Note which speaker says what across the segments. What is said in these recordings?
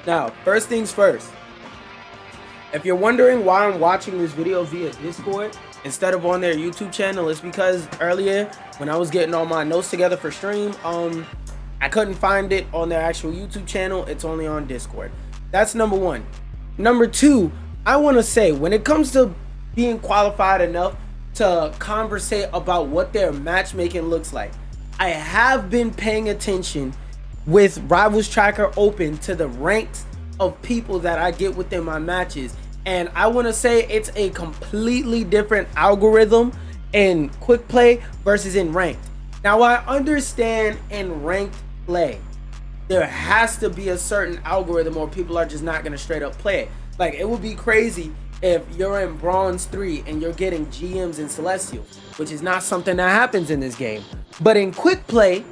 Speaker 1: Now, first things first. If you're wondering why I'm watching this video via Discord instead of on their YouTube channel, it's because earlier when I was getting all my notes together for stream, I couldn't find it on their actual YouTube channel. It's only on Discord. That's number one. Number two, I want to say when it comes to being qualified enough to conversate about what their matchmaking looks like, I have been paying attention with Rivals Tracker open to the ranks of people that I get within my matches, and I want to say it's a completely different algorithm in quick play versus in ranked. Now I understand in ranked play there has to be a certain algorithm or people are just not going to straight up play it. Like, it would be crazy if you're in Bronze 3 and you're getting GMs and Celestials, which is not something that happens in this game. But in quick play,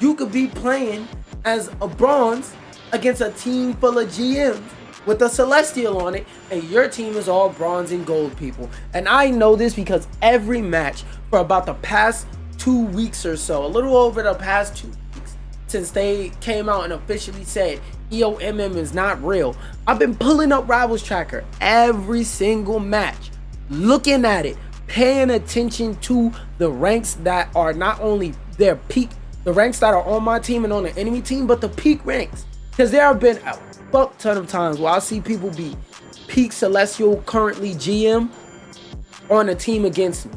Speaker 1: you could be playing as a Bronze against a team full of GMs with a Celestial on it, and your team is all Bronze and Gold people. And I know this because every match for about the past 2 weeks or so, a little over the past 2 weeks, since they came out and officially said EOMM is not real, I've been pulling up Rivals Tracker every single match, looking at it, paying attention to the ranks that are not only their peak, the ranks that are on my team and on the enemy team, but the peak ranks. Because there have been a fuck ton of times where I see people be peak Celestial, currently GM, on a team against me.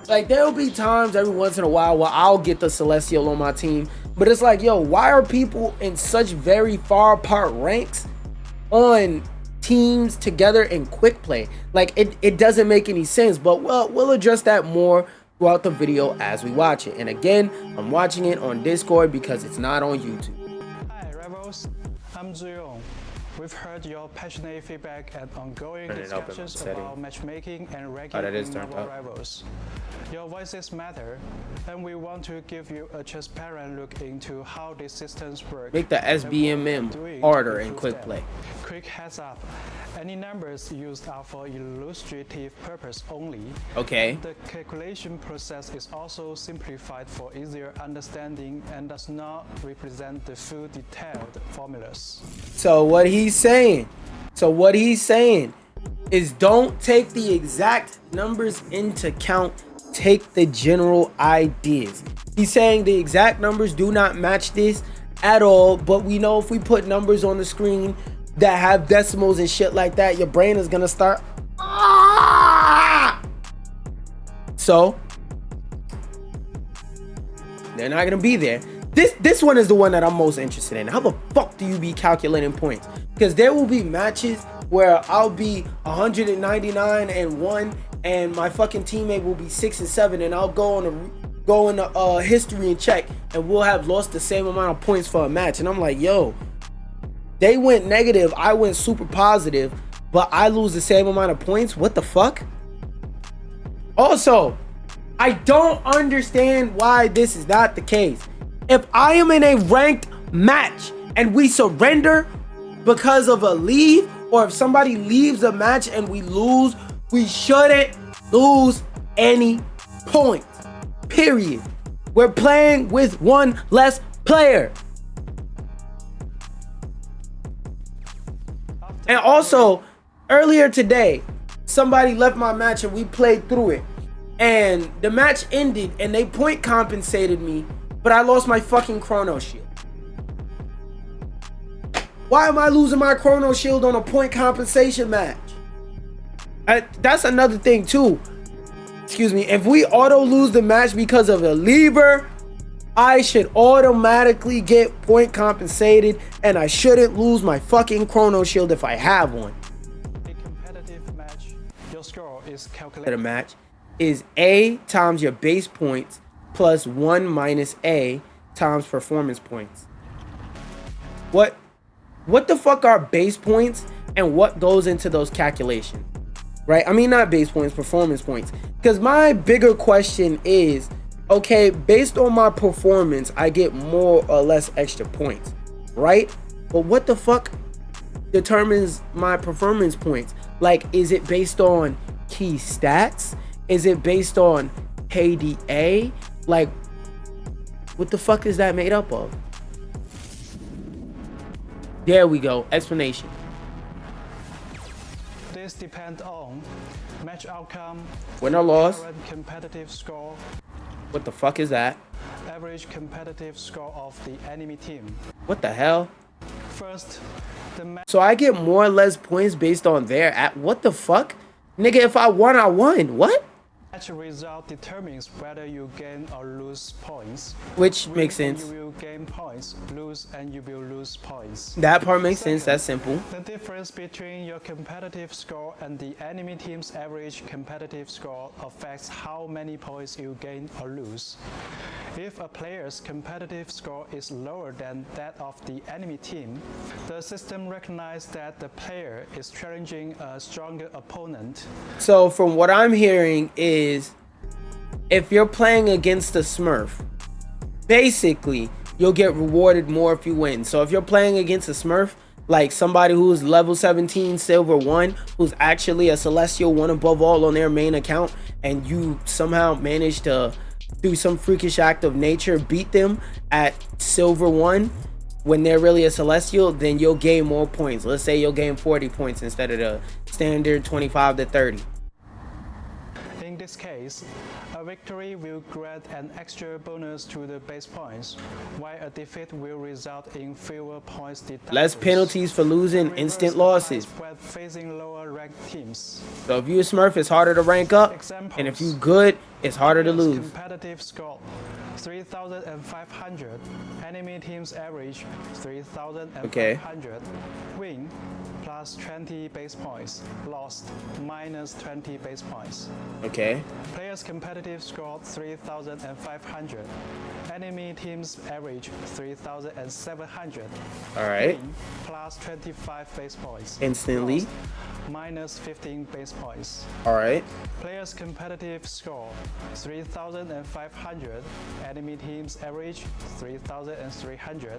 Speaker 1: Like, there'll be times every once in a while where I'll get the Celestial on my team, but it's like, yo, why are people in such very far apart ranks on teams together in quick play? Like, it doesn't make any sense, but we'll address that more throughout the video as we watch it. And again, I'm watching it on Discord because it's not on YouTube.
Speaker 2: Hi Rivals, I'm Zuyong. We've heard your passionate feedback and ongoing discussions about matchmaking and ranking in our Rivals. Your voices matter, and we want to give you a transparent look into how these systems work.
Speaker 1: Make the SBMM harder in quick play.
Speaker 2: Quick heads up, any numbers used are for illustrative purpose only.
Speaker 1: Okay.
Speaker 2: The calculation process is also simplified for easier understanding and does not represent the full detailed formulas.
Speaker 1: So what he's saying is don't take the exact numbers into account, take the general ideas. He's saying the exact numbers do not match this at all, but we know if we put numbers on the screen that have decimals and shit like that, your brain is gonna start so they're not gonna be there. This one is the one that I'm most interested in. How the fuck do you be calculating points? Because there will be matches where I'll be 199-1 and my fucking teammate will be 6-7, and I'll go in a history and check, and we'll have lost the same amount of points for a match. And I'm like, yo, they went negative, I went super positive, but I lose the same amount of points. What the fuck? Also, I don't understand why this is not the case. If I am in a ranked match and we surrender because of a leave, or if somebody leaves a match and we lose, we shouldn't lose any points. Period. We're playing with one less player. And also, earlier today, somebody left my match and we played through it. And the match ended and they point compensated me, but I lost my fucking chrono shield. Why am I losing my chrono shield on a point compensation match? That's another thing too. Excuse me. If we auto lose the match because of a lever, I should automatically get point compensated, and I shouldn't lose my fucking chrono shield if I have one.
Speaker 2: A competitive match, your score is calculated.
Speaker 1: The match is A times your base points plus 1 minus A times performance points. What the fuck are base points and what goes into those calculations? Right? I mean, not base points, performance points. Because my bigger question is, okay, based on my performance, I get more or less extra points, right? But what the fuck determines my performance points? Like, is it based on key stats? Is it based on KDA? Like, what the fuck is that made up of? There we go. Explanation.
Speaker 2: This depends on match outcome,
Speaker 1: win or loss,
Speaker 2: current competitive score,
Speaker 1: what the fuck is that?
Speaker 2: Average competitive score of the enemy team.
Speaker 1: What the hell?
Speaker 2: First, the match.
Speaker 1: So I get more or less points based on their what the fuck? Nigga, if I won, I won. What?
Speaker 2: Match result determines whether you gain or lose points.
Speaker 1: Which makes sense.
Speaker 2: You will gain points, lose and you will lose points.
Speaker 1: That part makes sense. That's simple.
Speaker 2: The difference between your competitive score and the enemy team's average competitive score affects how many points you gain or lose. If a player's competitive score is lower than that of the enemy team, the system recognizes that the player is challenging a stronger opponent.
Speaker 1: So from what I'm hearing is, if you're playing against a Smurf, basically you'll get rewarded more if you win. So if you're playing against a Smurf, like somebody who's level 17 silver 1, who's actually a celestial 1 above all on their main account, and you somehow manage to through some freakish act of nature beat them at silver 1 when they're really a celestial, then you'll gain more points. Let's say you'll gain 40 points instead of the standard 25 to 30.
Speaker 2: In this case, a victory will grant an extra bonus to the base points, while a defeat will result in fewer points deducted.
Speaker 1: Less penalties for losing, instant losses.
Speaker 2: When facing lower ranked teams.
Speaker 1: So if you a Smurf, it's harder to rank up, and if you good, it's harder to lose.
Speaker 2: Competitive score 3,500. Enemy teams average 3,500.
Speaker 1: Okay.
Speaker 2: Win plus 20 base points. Lost minus 20 base points.
Speaker 1: Okay.
Speaker 2: Players competitive score 3,500. Enemy teams average 3,700.
Speaker 1: All right.
Speaker 2: Win plus 25 base points.
Speaker 1: Instantly.
Speaker 2: Lost minus 15 base points.
Speaker 1: All right.
Speaker 2: Players competitive score 3,500. Enemy teams average 3,300.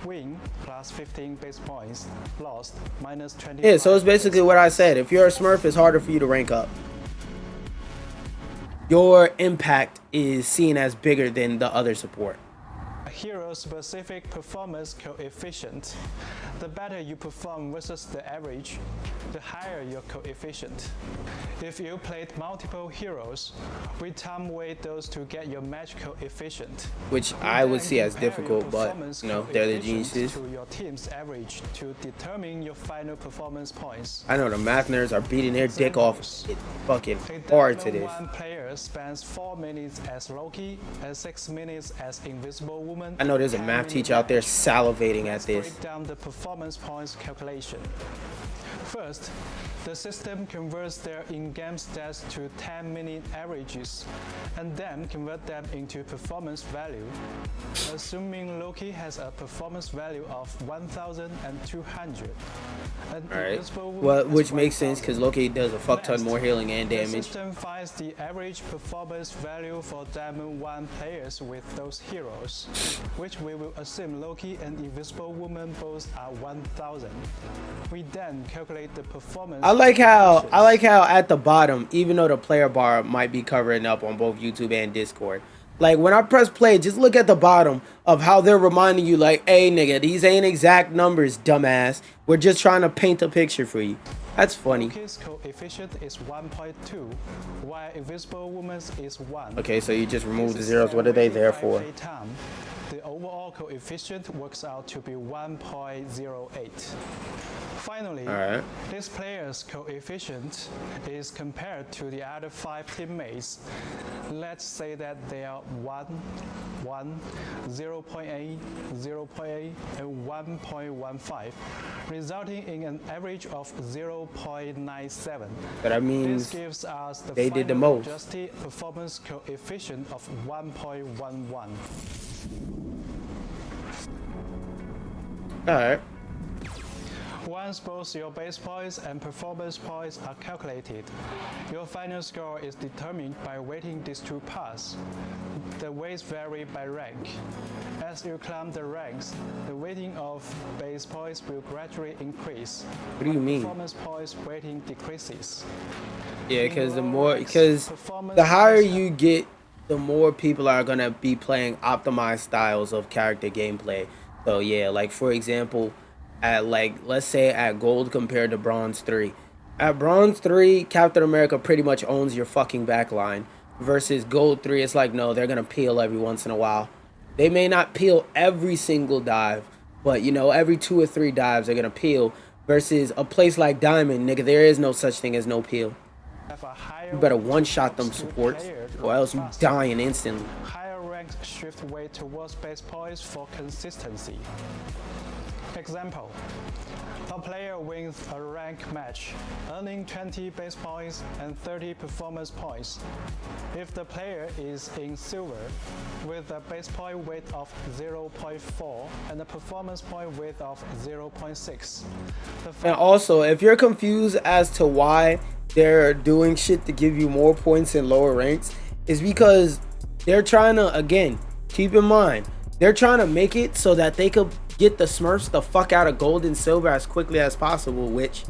Speaker 2: Win plus 15 base points. Lost minus 20.
Speaker 1: Yeah, so it's basically what I said. If you're a Smurf, it's harder for you to rank up. Your impact is seen as bigger than the other support.
Speaker 2: A hero-specific performance coefficient. The better you perform versus the average, the higher your coefficient. If you played multiple heroes, we time weight those to get your match coefficient.
Speaker 1: Which I would see as difficult, but you know, they're the geniuses.
Speaker 2: To your team's average to determine your final performance points.
Speaker 1: I know the math nerds are beating their dick off. It's fucking hard to this.
Speaker 2: One player spends 4 minutes as Loki and 6 minutes as Invisible Woman.
Speaker 1: I know there's a math teacher out there salivating at this.
Speaker 2: Break down the performance points calculation. First, the system converts their in-game stats to 10-minute averages and then convert them into performance value. Assuming Loki has a performance value of 1,200.
Speaker 1: Alright, well, which makes sense because Loki does a fuck ton more healing and damage.
Speaker 2: The system finds the average performance value for Diamond 1 players with those heroes, which we will assume Loki and Invisible Woman both are 1,000. We then calculate the performance.
Speaker 1: I like how at the bottom, even though the player bar might be covering up on both YouTube and Discord, like when I press play, just look at the bottom of how they're reminding you, like, hey nigga, these ain't exact numbers, dumbass. We're just trying to paint a picture for you. That's funny.
Speaker 2: Loki's coefficient is 1.2, while Invisible Woman's is 1.
Speaker 1: Okay, so you just remove the zeros. What are they there for?
Speaker 2: The overall coefficient works out to be 1.08. Finally, this player's coefficient is compared to the other 5 teammates. Let's say that they are 1, 1, 0.8, 0.8, and 1.15, resulting in an average of 0.97.
Speaker 1: But that means
Speaker 2: this gives us the
Speaker 1: they did the most.
Speaker 2: Adjusted performance coefficient of 1.11.
Speaker 1: Alright.
Speaker 2: Once both your base points and performance points are calculated, your final score is determined by weighting these two parts. The weights vary by rank. As you climb the ranks, the weighting of base points will gradually increase.
Speaker 1: What do you mean?
Speaker 2: Performance points weighting decreases.
Speaker 1: Yeah, because the higher you get, the more people are gonna be playing optimized styles of character gameplay. So yeah, like for example, at, like, let's say at gold compared to bronze 3. At bronze 3, Captain America pretty much owns your fucking backline. Versus gold 3, it's like, no, they're going to peel every once in a while. They may not peel every single dive, but, you know, every 2 or 3 dives they're going to peel. Versus a place like diamond, nigga, there is no such thing as no peel. You better one-shot them supports, or else you dying instantly.
Speaker 2: Higher ranks shift weight towards base points for consistency. Example. A player wins a rank match, earning 20 base points and 30 performance points. If the player is in silver, with a base point weight of 0.4 and a performance point weight of 0.6.
Speaker 1: And also, if you're confused as to why they're doing shit to give you more points in lower ranks, is because they're trying to, again, keep in mind, they're trying to make it so that they could get the Smurfs the fuck out of gold and silver as quickly as possible, which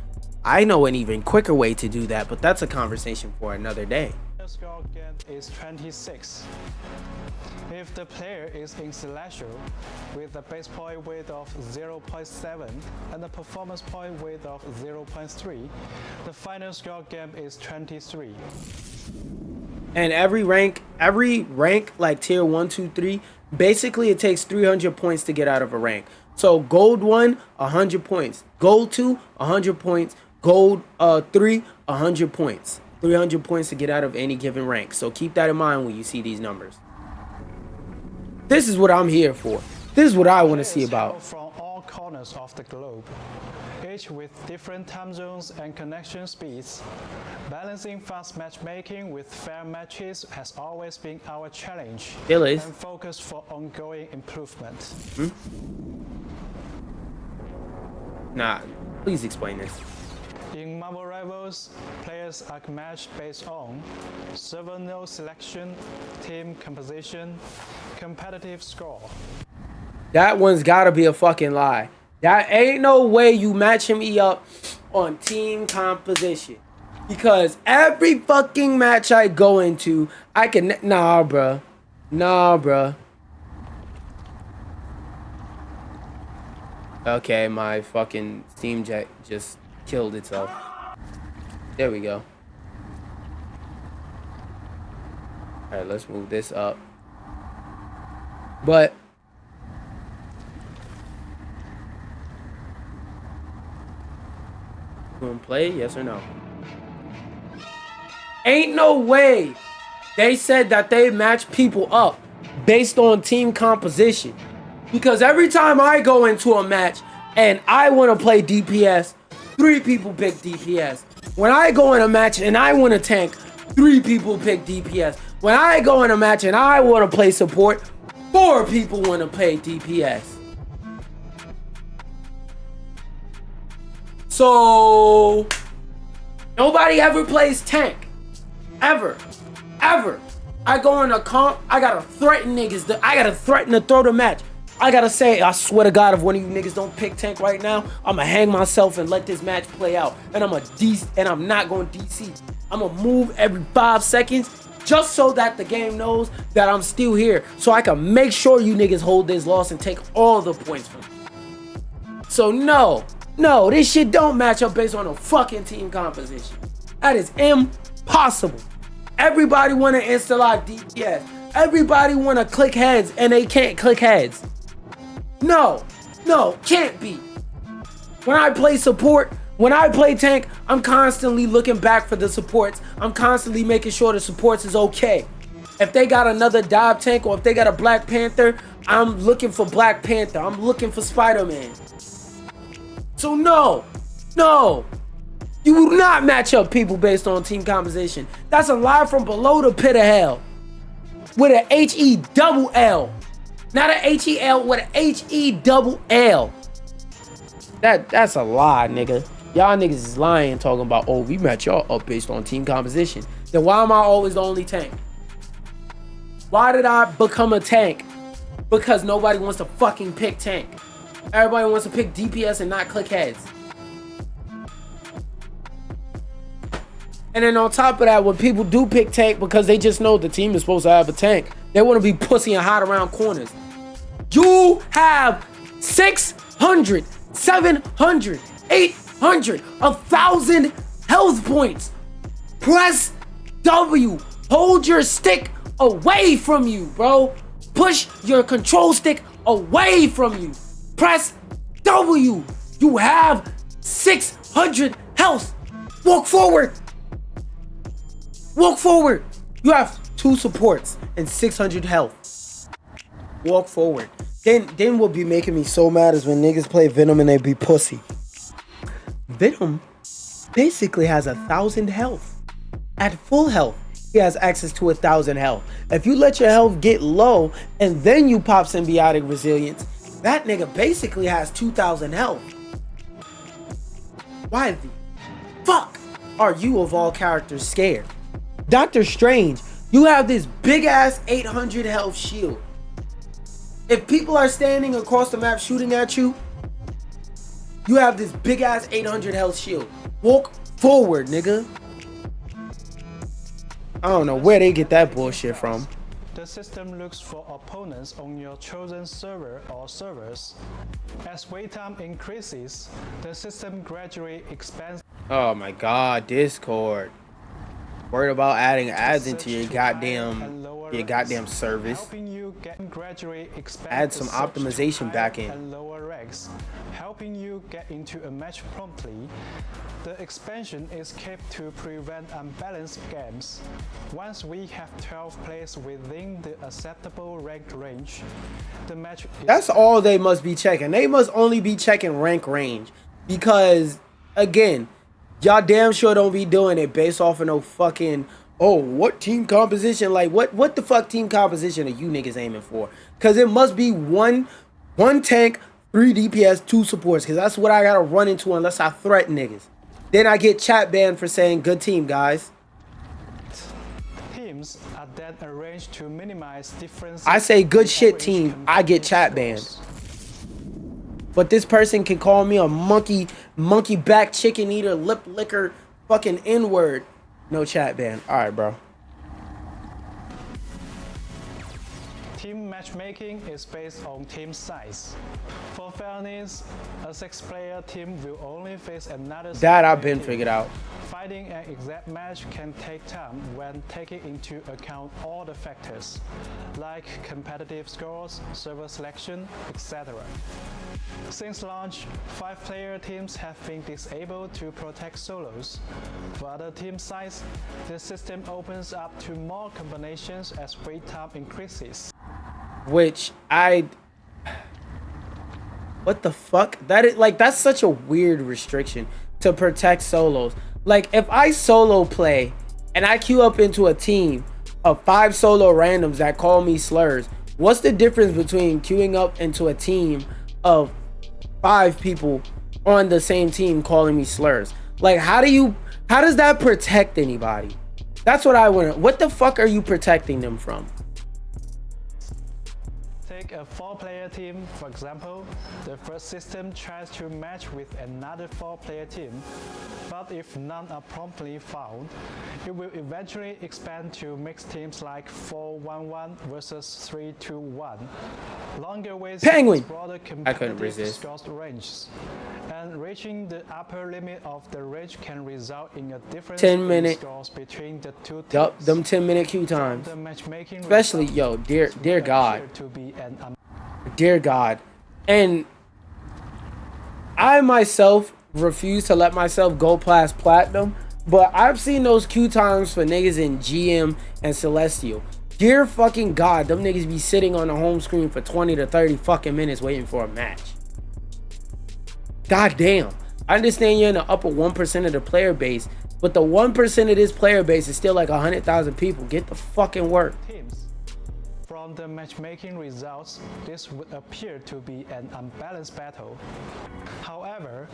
Speaker 1: I know an even quicker way to do that, but that's a conversation for another day.
Speaker 2: The score get is 26. If the player is in Celestial with a base point weight of 0.7 and a performance point weight of 0.3, the final score gap is 23.
Speaker 1: And every rank like tier 1, 2, 3, basically it takes 300 points to get out of a rank. So gold 1, 100 points. Gold 2, 100 points. Gold 3, 100 points. 300 points to get out of any given rank. So keep that in mind when you see these numbers. This is what I'm here for. This is what I want to see about.
Speaker 2: From all corners of the globe, each with different time zones and connection speeds. Balancing fast matchmaking with fair matches has always been our challenge and focus for ongoing improvement.
Speaker 1: Nah, please explain this.
Speaker 2: In Marvel Rivals, players are matched based on server node selection, team composition, competitive score.
Speaker 1: That one's gotta be a fucking lie. That ain't no way you matching me up on team composition. Because every fucking match I go into, I can... Nah, bruh. Nah, bruh. Okay, my fucking Steam Deck just killed itself. There we go. Alright, let's move this up. But... gonna play, yes or no? Ain't no way they said that they match people up based on team composition. Because every time I go into a match and I want to play DPS, 3 people pick DPS. When I go in a match and I want to tank, 3 people pick DPS. When I go in a match and I want to play support, 4 people want to play DPS. So, nobody ever plays tank. Ever. I go in a comp, I gotta threaten niggas. I gotta threaten to throw the match. I gotta say, I swear to God, if one of you niggas don't pick tank right now, I'ma hang myself and let this match play out. And I'm not going DC. I'ma move every 5 seconds just so that the game knows that I'm still here. So I can make sure you niggas hold this loss and take all the points from me. So no, this shit don't match up based on a fucking team composition. That is impossible. Everybody want to insta-lock DPS. Everybody want to click heads and they can't click heads. No, can't be. When I play support, when I play tank, I'm constantly looking back for the supports. I'm constantly making sure the supports is okay. If they got another dive tank or if they got a Black Panther, I'm looking for Black Panther. I'm looking for Spider-Man. So no. You will not match up people based on team composition. That's a lie from below the pit of hell. With an H-E-double-L. Not an H-E-L, with an H-E-double-L. That's a lie, nigga. Y'all niggas is lying talking about, oh, we match y'all up based on team composition. Then why am I always the only tank? Why did I become a tank? Because nobody wants to fucking pick tank. Everybody wants to pick DPS and not click heads. And then on top of that, when people do pick tank because they just know the team is supposed to have a tank, they want to be pussy and hide around corners. You have 600 700, 800, 1,000 health points. Press W. Hold your stick away from you, bro. Push your control stick away from you. Press W. You have 600 health. Walk forward. Walk forward. You have 2 supports and 600 health. Walk forward. Then what be making me so mad is when niggas play Venom and they be pussy. Venom basically has 1,000 health. At full health, he has access to 1,000 health. If you let your health get low and then you pop symbiotic resilience, that nigga basically has 2,000 health. Why the fuck are you of all characters scared? Doctor Strange, you have this big ass 800 health shield. If people are standing across the map shooting at you, you have this big ass 800 health shield. Walk forward, nigga. I don't know where they get that bullshit from.
Speaker 2: The system looks for opponents on your chosen server or servers. As wait time increases, the system gradually expands.
Speaker 1: Oh my god, Discord. Worried about adding ads into your goddamn service. Add some optimization back in.
Speaker 2: And lower ranks, helping you get into a match promptly. The expansion is kept to prevent unbalanced games. Once we have 12 players within the acceptable ranked range, the match is...
Speaker 1: That's all they must be checking. They must only be checking rank range. Because, again, y'all damn sure don't be doing it based off of no fucking, oh, what team composition? Like, what the fuck team composition are you niggas aiming for? Because it must be one tank, 3 DPS, 2 supports. Because that's what I got to run into unless I threaten niggas. Then I get chat banned for saying good team, guys.
Speaker 2: Teams are then arranged to minimize differences.
Speaker 1: I say good shit team, I get chat banned. But this person can call me a monkey back chicken eater, lip licker, fucking N-word. No chat ban. Alright, bro.
Speaker 2: Team matchmaking is based on team size. For fairness, a 6-player team will only face another.
Speaker 1: That I've been figured out.
Speaker 2: Finding an exact match can take time when taking into account all the factors, like competitive scores, server selection, etc. Since launch, 5-player teams have been disabled to protect solos. For other team size, the system opens up to more combinations as wait time increases.
Speaker 1: Which what the fuck? That is like, that's such a weird restriction to protect solos. Like, if I solo play and I queue up into a team of 5 solo randoms that call me slurs, what's the difference between queuing up into a team of 5 people on the same team calling me slurs? Like, how does that protect anybody? That's what I want to, what the fuck are you protecting them from?
Speaker 2: Take a 4-player team, for example. The first system tries to match with another 4-player team, but if none are promptly found, it will eventually expand to mixed teams like 4-1-1 versus 3-2-1. Longer ways
Speaker 1: Penguin!
Speaker 2: broader
Speaker 1: I couldn't resist.
Speaker 2: scores ranges, and reaching the upper limit of the range can result in a difference
Speaker 1: 10-minute
Speaker 2: scores between the two teams.
Speaker 1: Yup, them 10-minute queue times.
Speaker 2: The matchmaking
Speaker 1: Especially, yo, dear God. Dear God. And I myself refuse to let myself go past platinum, but I've seen those queue times for niggas in GM and Celestial. Dear fucking God, them niggas be sitting on the home screen for 20 to 30 fucking minutes waiting for a match. God damn. I understand you're in the upper 1% of the player base, but the 1% of this player base is still like 100,000 people. Get the fucking work.
Speaker 2: From the matchmaking results, this would appear to be an unbalanced battle. However,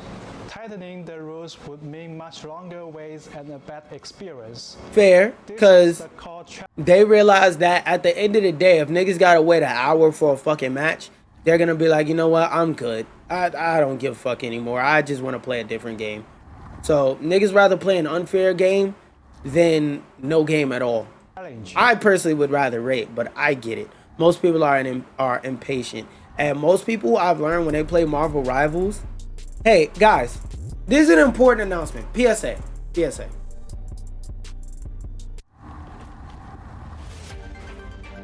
Speaker 2: tightening the rules would mean much longer waits and a bad experience.
Speaker 1: Fair, because they realize that at the end of the day, if niggas gotta wait an hour for a fucking match, they're gonna be like, you know what, I'm good. I don't give a fuck anymore. I just want to play a different game. So niggas rather play an unfair game than no game at all. I personally would rather rate, but I get it. Most people are impatient, and most people I've learned when they play Marvel Rivals, Hey, guys, this is an important announcement. PSA. PSA.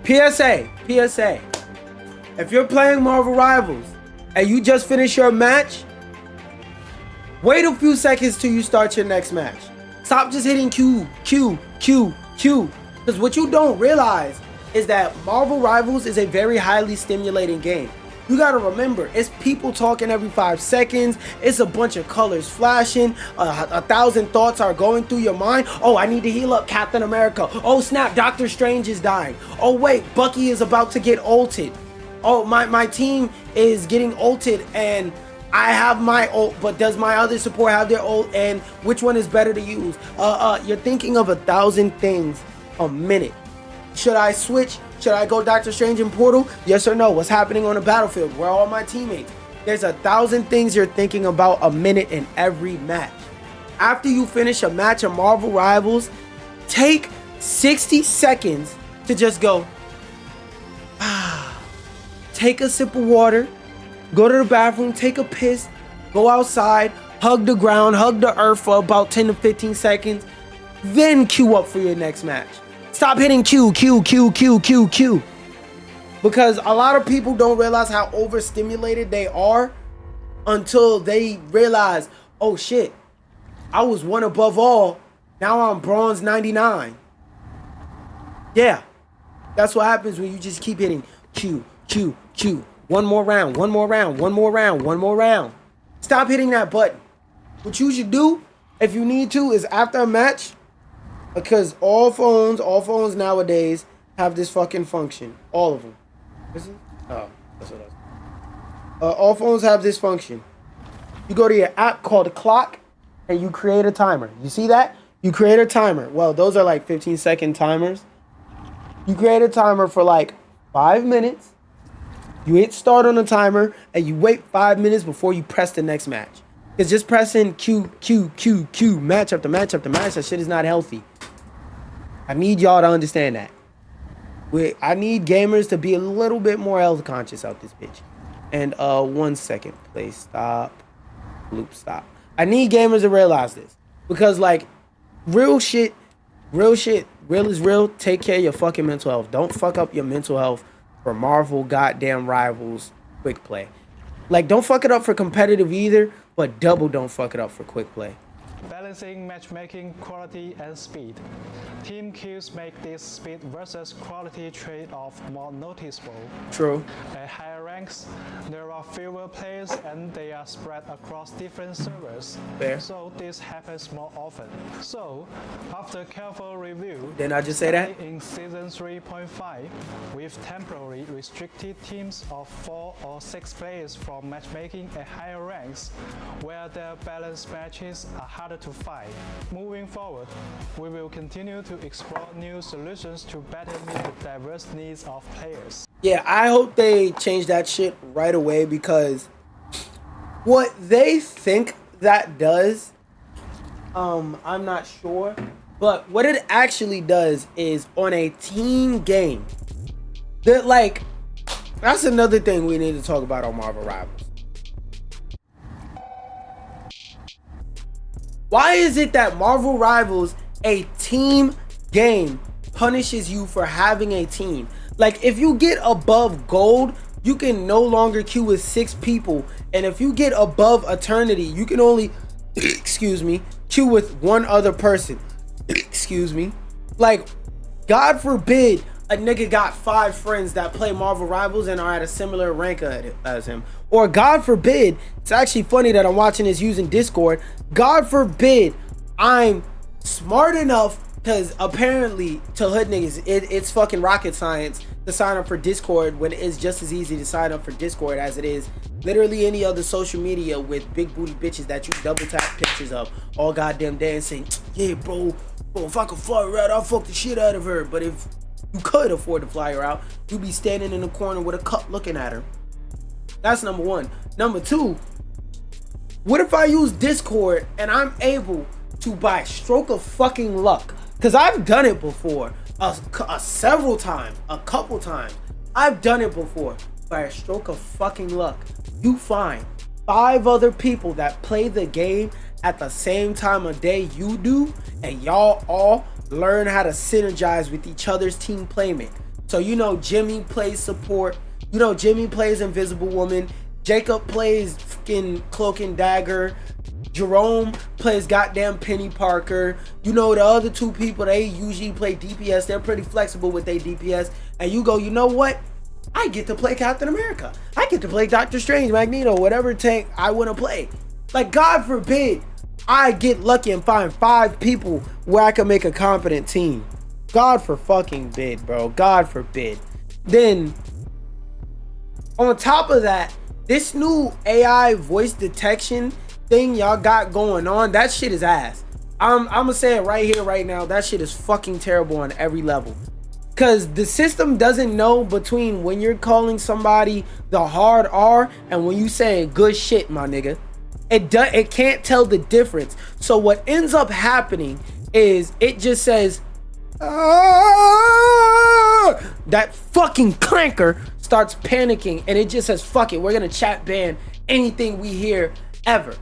Speaker 1: PSA. PSA. If you're playing Marvel Rivals and you just finished your match, wait a few seconds till you start your next match. Stop just hitting Q. Because what you don't realize is that Marvel Rivals is a very highly stimulating game. You gotta remember, it's people talking every 5 seconds. It's a bunch of colors flashing. 1,000 thoughts are going through your mind. Oh, I need to heal up Captain America. Oh snap, Doctor Strange is dying. Oh wait, Bucky is about to get ulted. Oh, my team is getting ulted and I have my ult, but does my other support have their ult? And which one is better to use? You're thinking of 1,000 things a minute. Should I switch? Should I go Doctor Strange in Portal? Yes or no? What's happening on the battlefield? Where are all my teammates? There's 1,000 things you're thinking about a minute in every match. After you finish a match of Marvel Rivals, take 60 seconds to just go, take a sip of water, go to the bathroom, take a piss, go outside, hug the ground, hug the earth for about 10 to 15 seconds, then queue up for your next match. Stop hitting Q. Because a lot of people don't realize how overstimulated they are until they realize, oh shit, I was one above all, now I'm bronze 99. Yeah, that's what happens when you just keep hitting Q. One more round. Stop hitting that button. What you should do, if you need to, is after a match, because all phones nowadays have this fucking function. All of them. Is it? Oh, that's what I was. All phones have this function. You go to your app called Clock, and you create a timer. You see that? You create a timer. Well, those are like 15-second timers. You create a timer for like 5 minutes. You hit start on the timer, and you wait 5 minutes before you press the next match. Because just pressing Q, match after match, that shit is not healthy. I need y'all to understand that. I need gamers to be a little bit more health conscious out this bitch. And 1 second, play stop, loop stop. I need gamers to realize this. Because like, real shit, real is real. Take care of your fucking mental health. Don't fuck up your mental health for Marvel goddamn Rivals quick play. Like, don't fuck it up for competitive either, but double don't fuck it up for quick play.
Speaker 2: Balancing matchmaking quality and speed. Team queues make this speed versus quality trade-off more noticeable.
Speaker 1: True.
Speaker 2: At higher ranks, there are fewer players and they are spread across different servers.
Speaker 1: Fair.
Speaker 2: So this happens more often. So, after careful review,
Speaker 1: didn't I just say that?
Speaker 2: In Season 3.5, we've temporarily restricted teams of 4 or 6 players from matchmaking at higher ranks, where their balanced matches are harder to find. Moving forward, we will continue to explore new solutions to better meet the diverse needs of players.
Speaker 1: Yeah, I hope they change that shit right away, because what they think that does, I'm not sure, but what it actually does is on a team game, that like, that's another thing we need to talk about on Marvel Rivals. Why is it that Marvel Rivals, a team game, punishes you for having a team? Like, if you get above gold, you can no longer queue with 6 people. And if you get above eternity, you can only, queue with 1 other person. Like, God forbid a nigga got 5 friends that play Marvel Rivals and are at a similar rank as him. Or God forbid, it's actually funny that I'm watching this using Discord. God forbid I'm smart enough, because apparently to hood niggas, it's fucking rocket science to sign up for Discord, when it's just as easy to sign up for Discord as it is literally any other social media with big booty bitches that you double tap pictures of all goddamn day and say, yeah, bro, if I could fly her out, I'll fuck the shit out of her. But if you could afford to fly her out, you'd be standing in the corner with a cup looking at her. That's number 1. Number 2, what if I use Discord and I'm able to, by stroke of fucking luck, because I've done it before, several times, a couple times, I've done it before, by a stroke of fucking luck, you find 5 other people that play the game at the same time of day you do, and y'all all learn how to synergize with each other's team playment. So you know Jimmy plays support, you know Jimmy plays Invisible Woman, Jacob plays fucking Cloak and Dagger, Jerome plays goddamn Penny Parker, you know the other 2 people, they usually play DPS, they're pretty flexible with their DPS, and you go, you know what, I get to play Captain America, I get to play Doctor Strange, Magneto, whatever tank I want to play. Like, God forbid I get lucky and find 5 people where I can make a competent team. God for fucking bid, bro. God forbid. Then on top of that, this new AI voice detection thing y'all got going on, that shit is ass. I'm gonna say it right here, right now. That shit is fucking terrible on every level. Cause the system doesn't know between when you're calling somebody the hard R and when you say good shit, my nigga. It can't tell the difference. So what ends up happening is it just says, that fucking clanker starts panicking and it just says, fuck it, we're gonna chat ban anything we hear ever.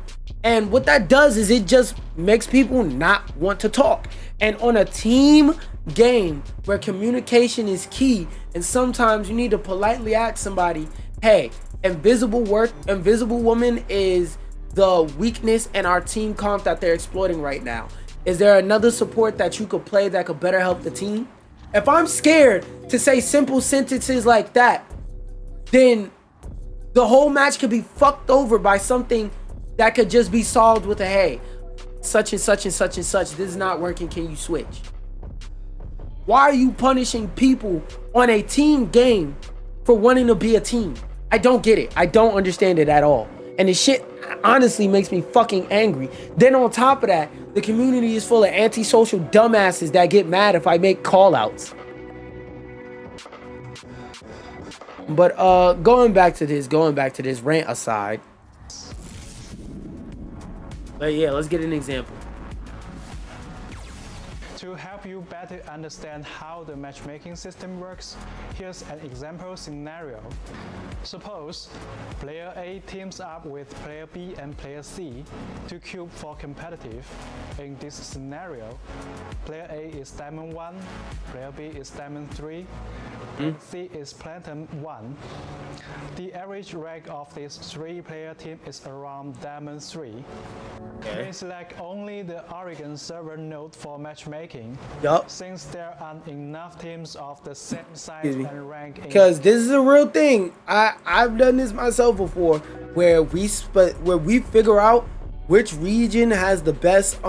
Speaker 1: And what that does is it just makes people not want to talk. And on a team game where communication is key, and sometimes you need to politely ask somebody, hey, Invisible Woman is the weakness in our team comp that they're exploiting right now. Is there another support that you could play that could better help the team? If I'm scared to say simple sentences like that, then the whole match could be fucked over by something that could just be solved with a, hey, such and such and such and such, this is not working, can you switch? Why are you punishing people on a team game for wanting to be a team? I don't get it. I don't understand it at all. And the shit honestly makes me fucking angry. Then on top of that, the community is full of antisocial dumbasses that get mad if I make call outs. But going back to this rant aside. But yeah, let's get an example.
Speaker 2: To help you better understand how the matchmaking system works, here's an example scenario. Suppose player A teams up with player B and player C to queue for competitive. In this scenario, player A is Diamond 1, player B is Diamond 3, and C is Platinum 1. The average rank of this 3-player team is around Diamond 3. Okay. We select only the Oregon server node for matchmaking.
Speaker 1: Yup.
Speaker 2: Since there aren't enough teams of the same size and rank.
Speaker 1: Because this is a real thing. I've done this myself before, where we figure out which region has the best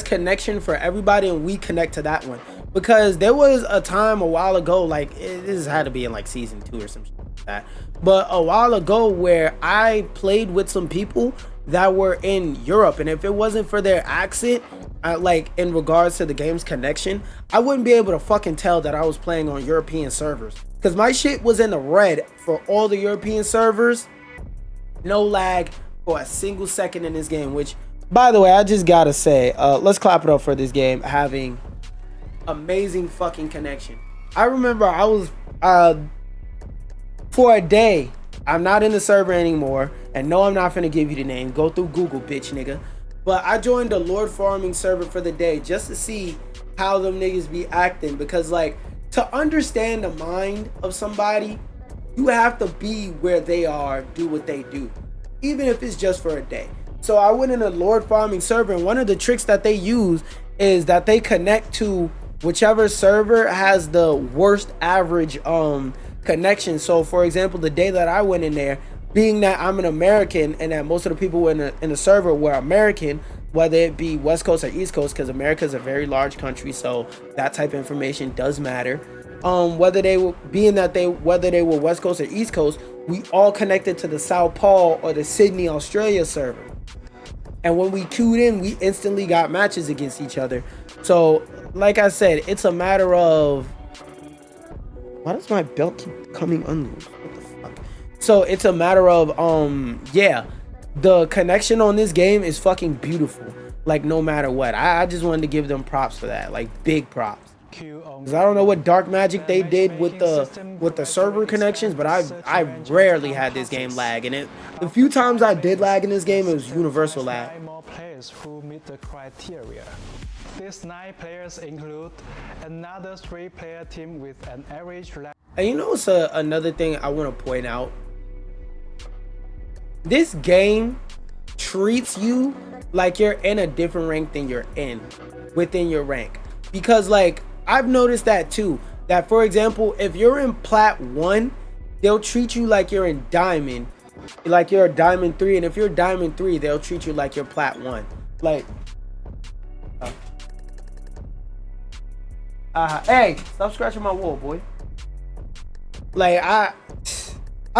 Speaker 1: connection for everybody, and we connect to that one. Because there was a time a while ago, like this had to be in like season 2 or something like that, but a while ago where I played with some people that were in Europe, and if it wasn't for their accent, like in regards to the game's connection, I wouldn't be able to fucking tell that I was playing on European servers, because my shit was in the red for all the European servers. No lag for a single second in this game, which, by the way, I just gotta say, let's clap it up for this game having amazing fucking connection. I remember I was for a day, I'm not in the server anymore, and no, I'm not finna give you the name, go through Google, bitch nigga, but I joined the Lord Farming server for the day just to see how them niggas be acting, because like, to understand the mind of somebody, you have to be where they are, do what they do, even if it's just for a day. So I went in a Lord Farming server, and one of the tricks that they use is that they connect to whichever server has the worst average connection. So for example, the day that I went in there, being that I'm an American and that most of the people in the server were American, whether it be West Coast or East Coast, because America is a very large country, so that type of information does matter. Whether they were West Coast or East Coast, we all connected to the Sao Paulo or the Sydney, Australia server. And when we queued in, we instantly got matches against each other. So, like I said, it's a matter of... Why does my belt keep coming unloose? What the fuck? So, it's a matter of, yeah. The connection on this game is fucking beautiful. Like, no matter what. I just wanted to give them props for that. Like, big props. Because I don't know what dark magic they did with the server connections, but I rarely had this game lag, and the few times I did lag in this game, it was universal lag.
Speaker 2: 9 more players who meet the criteria. These 9 players include another 3-player team with an average lag.
Speaker 1: And you know what's another thing I want to point out? This game treats you like you're in a different rank than you're in within your rank. Because like I've noticed that too, that for example, if you're in plat 1, they'll treat you like you're in diamond, like you're a diamond 3, and if you're diamond 3, they'll treat you like you're plat 1. Like hey, stop scratching my wall, boy. Like I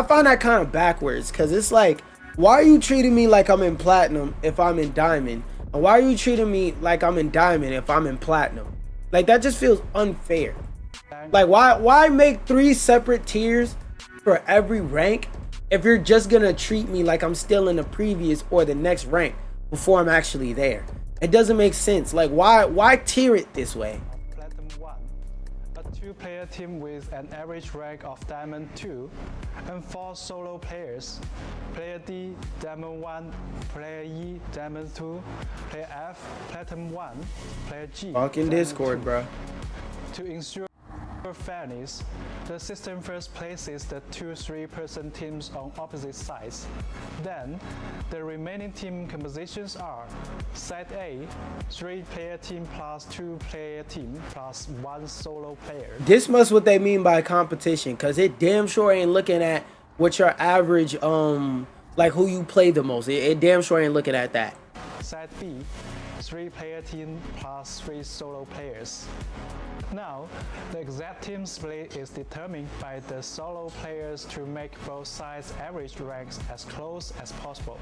Speaker 1: find that kind of backwards, because it's like, why are you treating me like I'm in platinum if I'm in diamond? And why are you treating me like I'm in diamond if I'm in platinum? Like, that just feels unfair. Like, why make 3 separate tiers for every rank if you're just gonna treat me like I'm still in the previous or the next rank before I'm actually there? It doesn't make sense. Like, why tier it this way?
Speaker 2: Platinum 1, a 2-player team with an average rank of Diamond 2, and 4 solo players. Player D, Diamond 1, Player E, Diamond 2, Player F, Platinum 1, Player G,
Speaker 1: fucking Discord, bro.
Speaker 2: To ensure fairness, the system first places the 2 3-person teams on opposite sides. Then, the remaining team compositions are Side A, 3-player team plus 2-player team plus 1 solo player.
Speaker 1: This must what they mean by competition, because it damn sure ain't looking at what your average, like who you play the most. It damn sure ain't looking at that.
Speaker 2: Side B, 3-player team plus 3 solo players. Now, the exact team split is determined by the solo players to make both sides' average ranks as close as possible.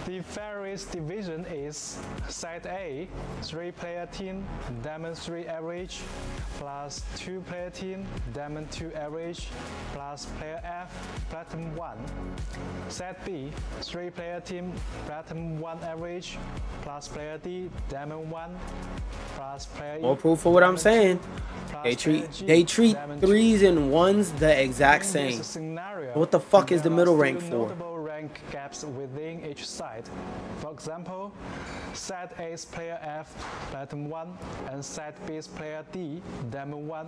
Speaker 2: The fairest division is Side A, 3-player team, Diamond 3 average, plus 2-player team, Diamond 2 average, plus Player F, Platinum 1. Side B, 3-player team, Platinum 1 average, plus Player D, Diamond 1, plus Player E.
Speaker 1: More proof for what I'm saying. They treat 3s and 1s the exact same. What the fuck is the middle rank for?
Speaker 2: Notable rank gaps within each side. For example, Side A's Player F, Platinum 1, and Side B's Player D, Diamond 1,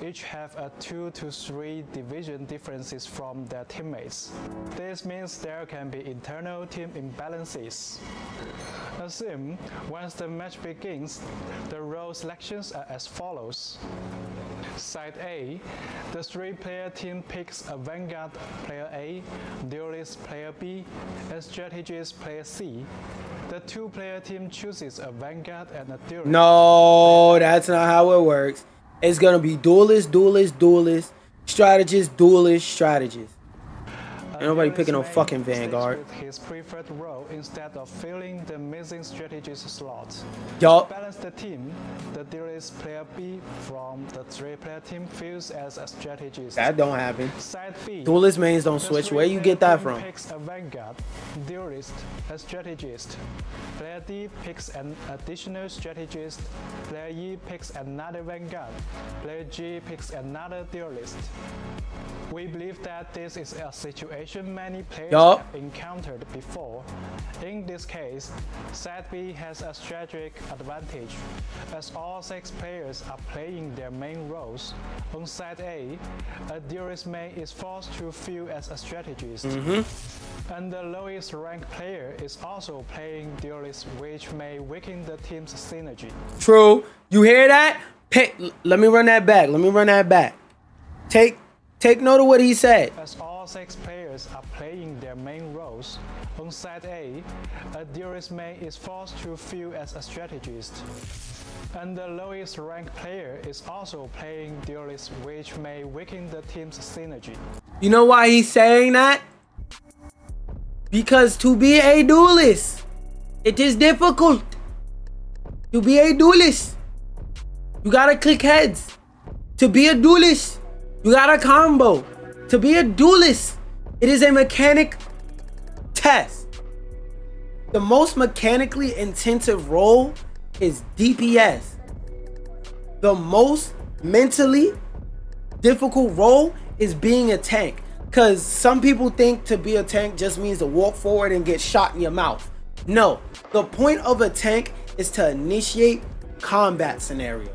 Speaker 2: each have a 2 to 3 division differences from their teammates. This means there can be internal team imbalances. Assume once the match begins, the role selections are as follows. Side A, the 3-player team picks a Vanguard Player A, Duelist Player B, and Strategist Player C. The 2-player team chooses a Vanguard and a Duelist.
Speaker 1: No, that's not how it works. It's gonna be Duelist, Duelist, Duelist, Strategist, Duelist, Strategist. Ain't nobody picking no fucking Vanguard.
Speaker 2: With his preferred role instead of filling the missing strategist slot.
Speaker 1: Yup.
Speaker 2: To balance the team, the Duelist Player B from the 3-player team fills as a strategist.
Speaker 1: That don't happen.
Speaker 2: Side B,
Speaker 1: Duelist mains don't switch. Where you get that from?
Speaker 2: Picks a Vanguard, Duelist, a strategist. Player D picks an additional strategist. Player E picks another Vanguard. Player G picks another Duelist. We believe that this is a situation many players have encountered before. In this case, Side B has a strategic advantage, as all 6 players are playing their main roles. On Side A, a Duelist main is forced to fill as a strategist. And the lowest ranked player is also playing Duelist, which may weaken the team's synergy.
Speaker 1: True. You hear that? Let me run that back. Take note of what he said.
Speaker 2: As all 6 players are playing their main roles, on Side A Duelist main is forced to fill as a strategist. And the lowest ranked player is also playing Duelist, which may weaken the team's synergy.
Speaker 1: You know why he's saying that? Because to be a duelist, it is difficult. To be a duelist, you gotta click heads. To be a duelist, you got a combo. To be a duelist, it is a mechanic test. The most mechanically intensive role is DPS. The most mentally difficult role is being a tank. Because some people think to be a tank just means to walk forward and get shot in your mouth. No, the point of a tank is to initiate combat scenario.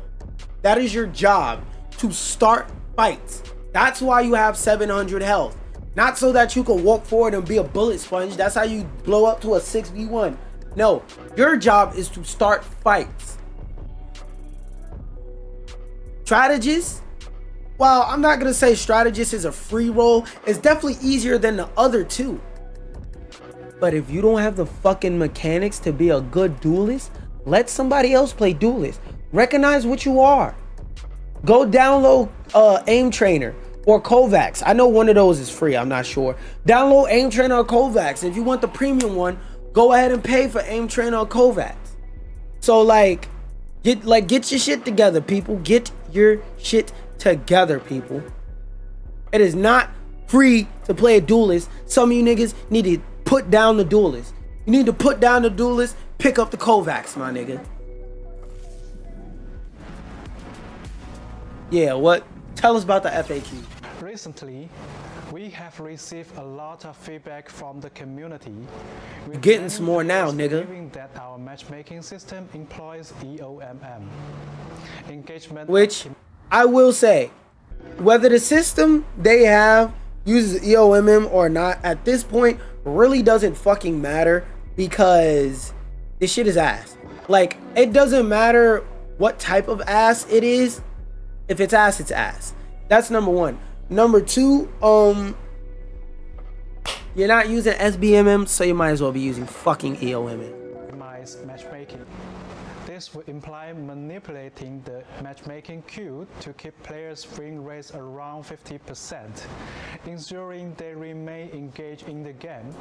Speaker 1: That is your job, to start fights. That's why you have 700 health. Not so that you can walk forward and be a bullet sponge. That's how you blow up to a 6v1. No, your job is to start fights. Strategist? Well, I'm not gonna say strategist is a free role. It's definitely easier than the other two. But if you don't have the fucking mechanics to be a good duelist, let somebody else play duelist. Recognize what you are. Go download Aim Trainer or Kovacs. I know one of those is free, I'm not sure. Download Aim Trainer or Kovacs. If you want the premium one, go ahead and pay for Aim Trainer or Kovacs. So like get your shit together, people. Get your shit together, people. It is not free to play a duelist. Some of you niggas need to put down the duelist. You need to put down the duelist, pick up the Kovacs, my nigga. Yeah, what? Tell us about the FAQ.
Speaker 2: Recently, we have received a lot of feedback from the community.
Speaker 1: We're getting some more now, nigga.
Speaker 2: That our matchmaking system employs EOMM. Engagement.
Speaker 1: Which I will say, whether the system they have uses EOMM or not, at this point, really doesn't fucking matter, because this shit is ass. Like, it doesn't matter what type of ass it is. If it's ass, it's ass. That's number one. Number two, you're not using SBMM, so you might as well be using fucking EOMM.
Speaker 2: Matchmaking. This would imply manipulating the matchmaking queue to keep players' win rates around 50%, ensuring they remain engaged in the game.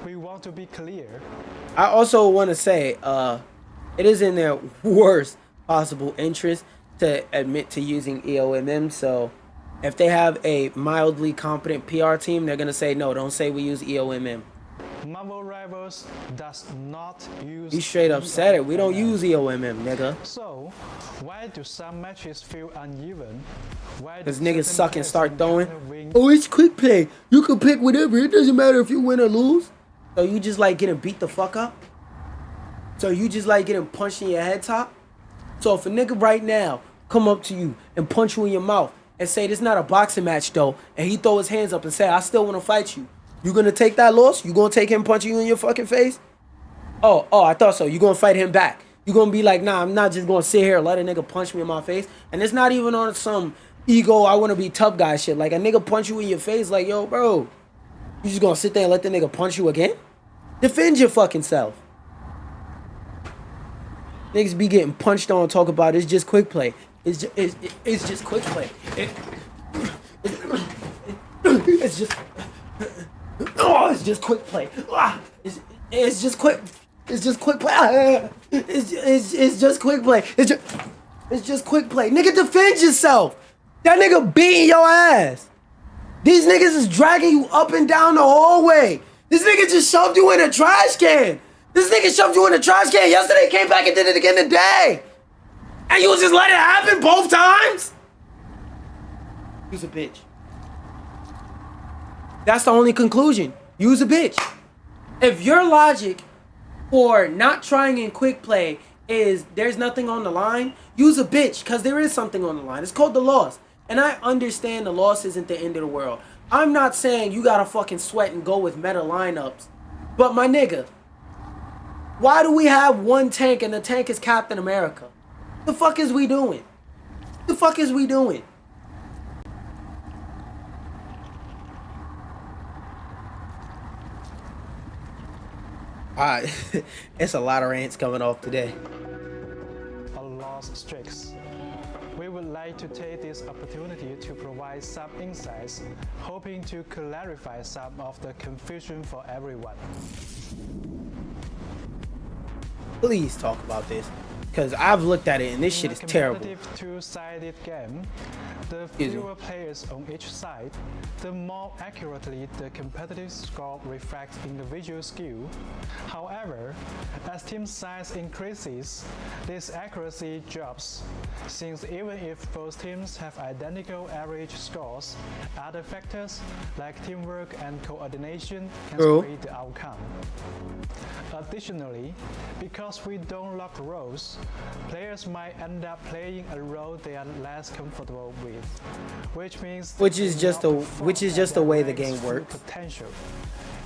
Speaker 2: We want to be clear.
Speaker 1: I also want to say, it is in their worst possible interest to admit to using EOMM. So if they have a mildly competent PR team, they're gonna say, no, don't say we use EOMM.
Speaker 2: Marvel Rivals does not use.
Speaker 1: He straight up said it. We don't use EOMM, nigga.
Speaker 2: So why do some matches feel uneven?
Speaker 1: Because niggas suck and start throwing. Oh, it's quick play. You can pick whatever. It doesn't matter if you win or lose. So you just like getting beat the fuck up? So you just like getting punched in your head top? So if a nigga right now come up to you and punch you in your mouth and say this not a boxing match though, and he throw his hands up and say I still want to fight you, you gonna take that loss? You gonna take him punching you in your fucking face? Oh, I thought so. You gonna fight him back? You gonna be like, nah, I'm not just gonna sit here and let a nigga punch me in my face? And it's not even on some ego, I want to be tough guy shit. Like a nigga punch you in your face, like, yo, bro, you just gonna sit there and let the nigga punch you again? Defend your fucking self. Niggas be getting punched on, talk about it's just quick play. It's just quick play. It's just it's just quick play. It's just quick. It's just quick play. It's just quick play. It's just quick play. Nigga, defend yourself. That nigga beating your ass. These niggas is dragging you up and down the hallway. This nigga just shoved you in a trash can. This nigga shoved you in a trash can yesterday, came back and did it again today. And you just let it happen both times? Use a bitch. That's the only conclusion. Use a bitch. If your logic for not trying in quick play is there's nothing on the line, use a bitch, because there is something on the line. It's called the loss. And I understand the loss isn't the end of the world. I'm not saying you gotta fucking sweat and go with meta lineups. But my nigga, why do we have one tank and the tank is Captain America? The fuck is we doing? The fuck is we doing? Alright, it's a lot of rants coming off today.
Speaker 2: A loss streaks. We would like to take this opportunity to provide some insights, hoping to clarify some of the confusion for everyone.
Speaker 1: Please talk about this. Because I've looked at it and this shit is terrible.
Speaker 2: In a competitive two-sided game, the fewer players on each side, the more accurately the competitive score reflects individual skill. However, as team size increases, this accuracy drops, since even if both teams have identical average scores, other factors like teamwork and coordination can sway the outcome. Additionally, because we don't lock roles, players might end up playing a role they are less comfortable with, which is just the way the game works. Potential.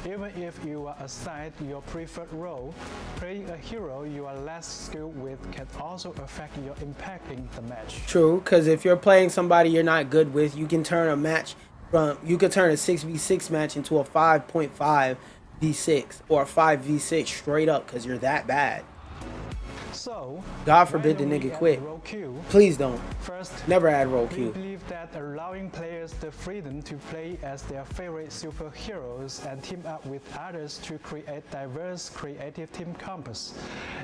Speaker 2: Even if you are assigned your preferred role, playing a hero you are less skilled with can also affect your impact in the match.
Speaker 1: True, because if you're playing somebody you're not good with, you can turn a 6v6 match into a 5.5 v6 or a 5v6 straight up because you're that bad.
Speaker 2: So,
Speaker 1: God forbid the nigga quit. Please don't.
Speaker 2: First,
Speaker 1: never add role
Speaker 2: queue. We believe that allowing players the freedom to play as their favorite superheroes and team up with others to create diverse creative team combos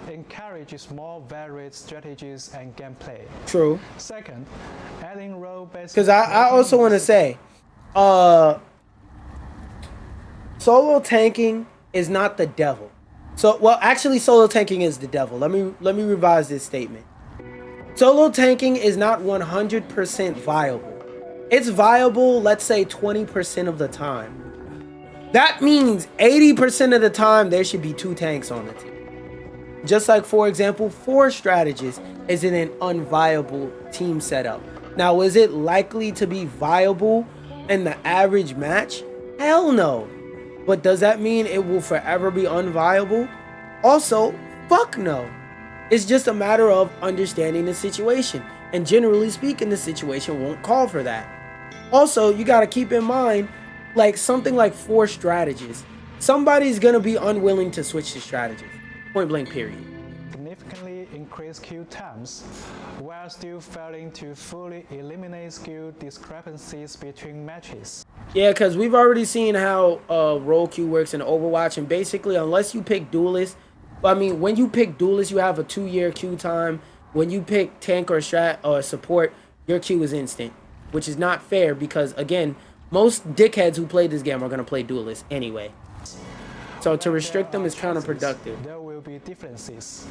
Speaker 2: encourages more varied strategies and gameplay.
Speaker 1: True.
Speaker 2: Second, adding role-based...
Speaker 1: Because I also want to say, solo tanking is not the devil. So, well, actually, solo tanking is the devil. Let me revise this statement. Solo tanking is not 100% viable. It's viable, let's say, 20% of the time. That means 80% of the time there should be 2 tanks on the team. Just like, for example, 4 strategists is in an unviable team setup. Now, is it likely to be viable in the average match? Hell no. But does that mean it will forever be unviable? Also, fuck no. It's just a matter of understanding the situation. And generally speaking, the situation won't call for that. Also, you got to keep in mind, like something like 4 strategies. Somebody's going to be unwilling to switch to strategies. Point blank, period.
Speaker 2: Significantly increase queue times, while still failing to fully eliminate skill discrepancies between matches.
Speaker 1: Yeah, because we've already seen how role queue works in Overwatch, and basically, unless you pick duelist, I mean, when you pick duelist, you have a 2-year queue time. When you pick tank or strat or support, your queue is instant, which is not fair because, again, most dickheads who play this game are going to play duelist anyway. So to restrict them is counterproductive.
Speaker 2: There will be differences.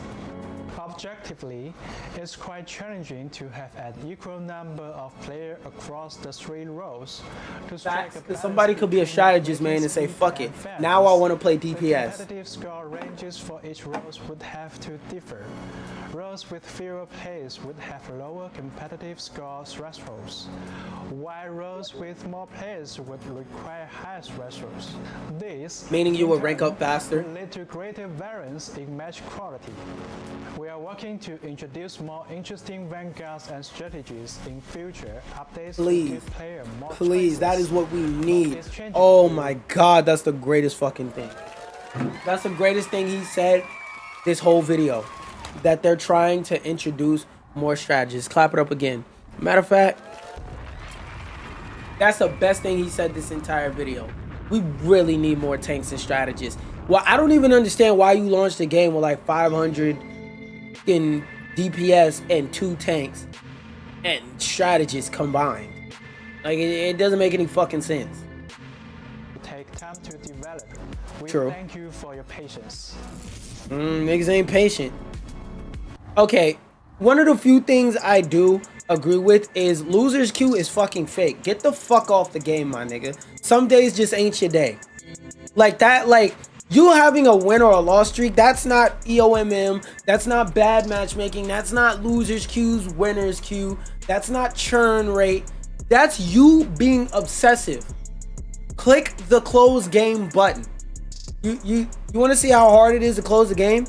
Speaker 2: Objectively, it's quite challenging to have an equal number of players across the 3 roles.
Speaker 1: Because somebody could be a strategist, man, and say, fuck it, now I want to play DPS.
Speaker 2: Competitive score ranges for each role would have to differ. Roles with fewer players would have lower competitive score thresholds, while roles with more players would require higher thresholds. This,
Speaker 1: meaning you will rank up faster,
Speaker 2: lead to greater variance in match quality. We are working to introduce more interesting vanguards and strategies in future updates.
Speaker 1: Please, that is what we need. Oh my god, that's the greatest fucking thing. That's the greatest thing he said this whole video. That they're trying to introduce more strategies. Clap it up again. Matter of fact, that's the best thing he said this entire video. We really need more tanks and strategists. Well, I don't even understand why you launched a game with like 500 in DPS and 2 tanks and strategists combined. Like, it doesn't make any fucking sense.
Speaker 2: Take time to develop.
Speaker 1: True.
Speaker 2: Thank you for your patience.
Speaker 1: Niggas ain't patient. Okay, one of the few things I do agree with is loser's queue is fucking fake. Get the fuck off the game, my nigga. Some days just ain't your day. Like that, like, you having a win or a loss streak, that's not EOMM. That's not bad matchmaking. That's not loser's queues, winner's queue. That's not churn rate. That's you being obsessive. Click the close game button. You want to see how hard it is to close the game?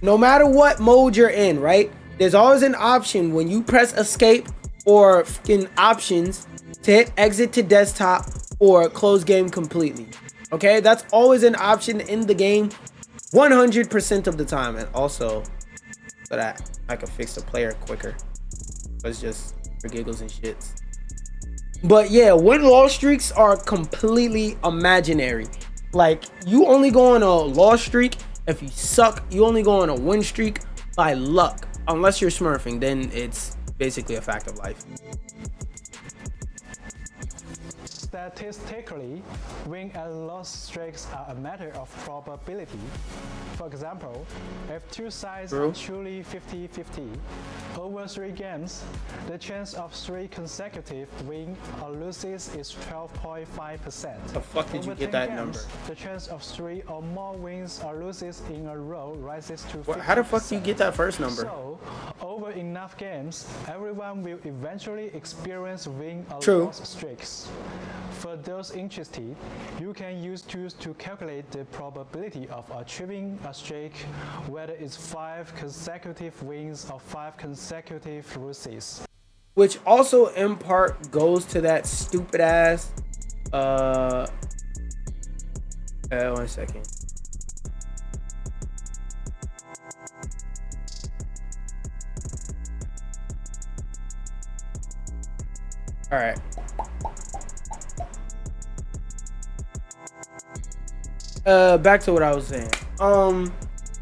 Speaker 1: No matter what mode you're in, right? There's always an option when you press escape or fucking options to hit exit to desktop or close game completely. Okay, that's always an option in the game 100% of the time. And also so that I can fix the player quicker. It's just for giggles and shits. But yeah, win loss streaks are completely imaginary. Like, you only go on a loss streak if you suck. You only go on a win streak by luck. Unless you're smurfing, then it's basically a fact of life.
Speaker 2: Statistically, win and loss streaks are a matter of probability. For example, if two sides are truly 50-50, over 3 games, the chance of 3 consecutive wins or losses is 12.5%.
Speaker 1: The fuck did you get that number?
Speaker 2: The chance of 3 or more wins or losses in a row rises to 50%.
Speaker 1: How the fuck do you get that first number?
Speaker 2: So, over enough games, everyone will eventually experience win or loss streaks. For those interested, you can use tools to calculate the probability of achieving a streak, whether it's 5 consecutive wins or 5 consecutive losses.
Speaker 1: Which also in part goes to that stupid ass, 1 second. All right. Back to what I was saying.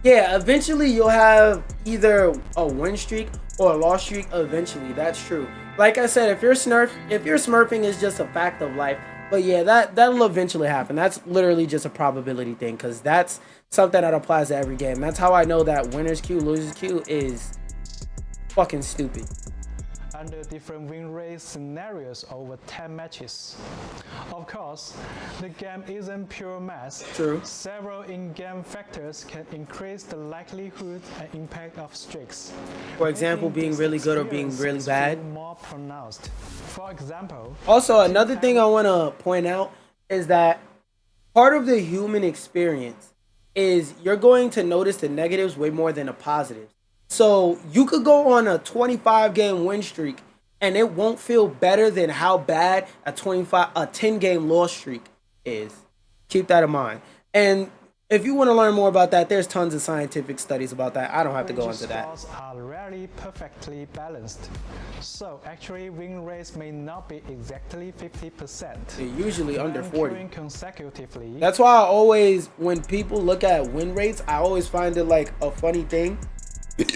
Speaker 1: Yeah, eventually you'll have either a win streak or a loss streak. Eventually, that's true. Like I said, if you're smurfing, is just a fact of life. But yeah, that'll eventually happen. That's literally just a probability thing, because that's something that applies to every game. That's how I know that winner's queue, loser's queue is fucking stupid.
Speaker 2: Under different win rate scenarios over 10 matches. Of course, the game isn't pure math.
Speaker 1: True.
Speaker 2: Several in-game factors can increase the likelihood and impact of streaks.
Speaker 1: For example, being really good or being really bad.
Speaker 2: More pronounced. For example.
Speaker 1: Also, another thing I want to point out is that part of the human experience is you're going to notice the negatives way more than the positives. So you could go on a 25-game win streak and it won't feel better than how bad a 10-game loss streak is. Keep that in mind. And if you want to learn more about that, there's tons of scientific studies about that. I don't have to go into that.
Speaker 2: Scores are rarely perfectly balanced. So actually win rates may not be exactly 50%.
Speaker 1: They're usually under 40.
Speaker 2: Consecutively.
Speaker 1: That's why I always, when people look at win rates, I always find it like a funny thing.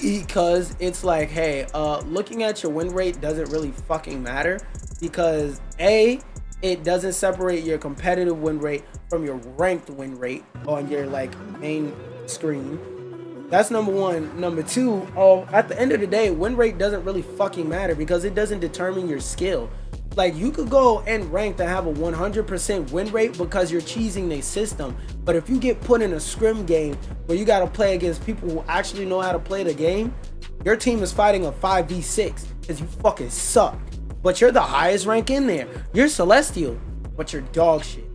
Speaker 1: Because it's like, hey, looking at your win rate doesn't really fucking matter, because A, it doesn't separate your competitive win rate from your ranked win rate on your like main screen. That's number one. Number two, at the end of the day, win rate doesn't really fucking matter, because it doesn't determine your skill. Like, you could go and rank to have a 100% win rate because you're cheesing the system. But if you get put in a scrim game where you got to play against people who actually know how to play the game, your team is fighting a 5v6 because you fucking suck. But you're the highest rank in there. You're Celestial, but you're dog shit.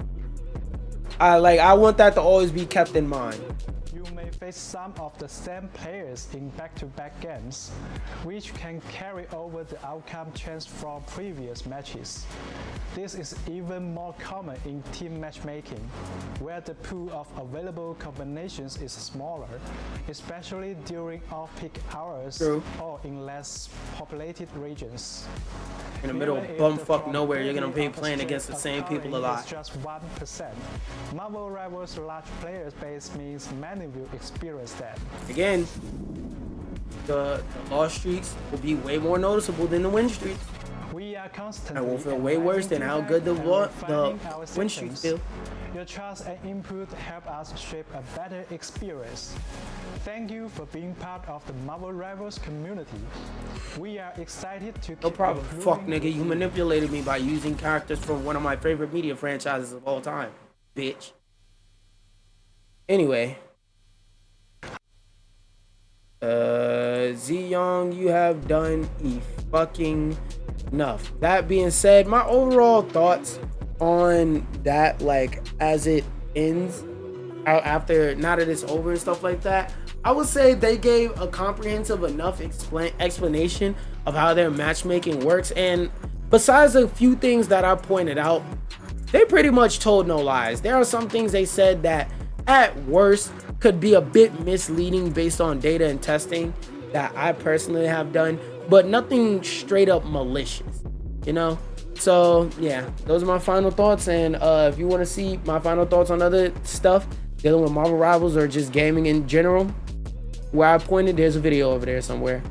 Speaker 1: I want that to always be kept in mind.
Speaker 2: Face some of the same players in back-to-back games, which can carry over the outcome chance from previous matches. This is even more common in team matchmaking, where the pool of available combinations is smaller, especially during off-peak hours or in less populated regions.
Speaker 1: In the middle of bumfuck nowhere, you're gonna be playing against the same people a lot.
Speaker 2: Just 1%. Marvel Rivals' large player base means many will experience that.
Speaker 1: Again, the loss streaks will be way more noticeable than the win streaks.
Speaker 2: We are constantly
Speaker 1: and will feel way worse than how good the win streaks feel.
Speaker 2: Your trust and input help us shape a better experience. Thank you for being part of the Marvel Rivals community. We are excited to keep
Speaker 1: No problem. Fuck nigga, you manipulated me by using characters from one of my favorite media franchises of all time, bitch. Anyway. Z-Young, you have done fucking enough. That being said, my overall thoughts on that, like, as it ends after, now that it's over and stuff like that, I would say they gave a comprehensive enough explanation of how their matchmaking works, and besides a few things that I pointed out, they pretty much told no lies. There are some things they said that at worst could be a bit misleading based on data and testing that I personally have done, but nothing straight up malicious, you know? So yeah, those are my final thoughts. And if you want to see my final thoughts on other stuff dealing with Marvel Rivals or just gaming in general, where I pointed, there's a video over there somewhere.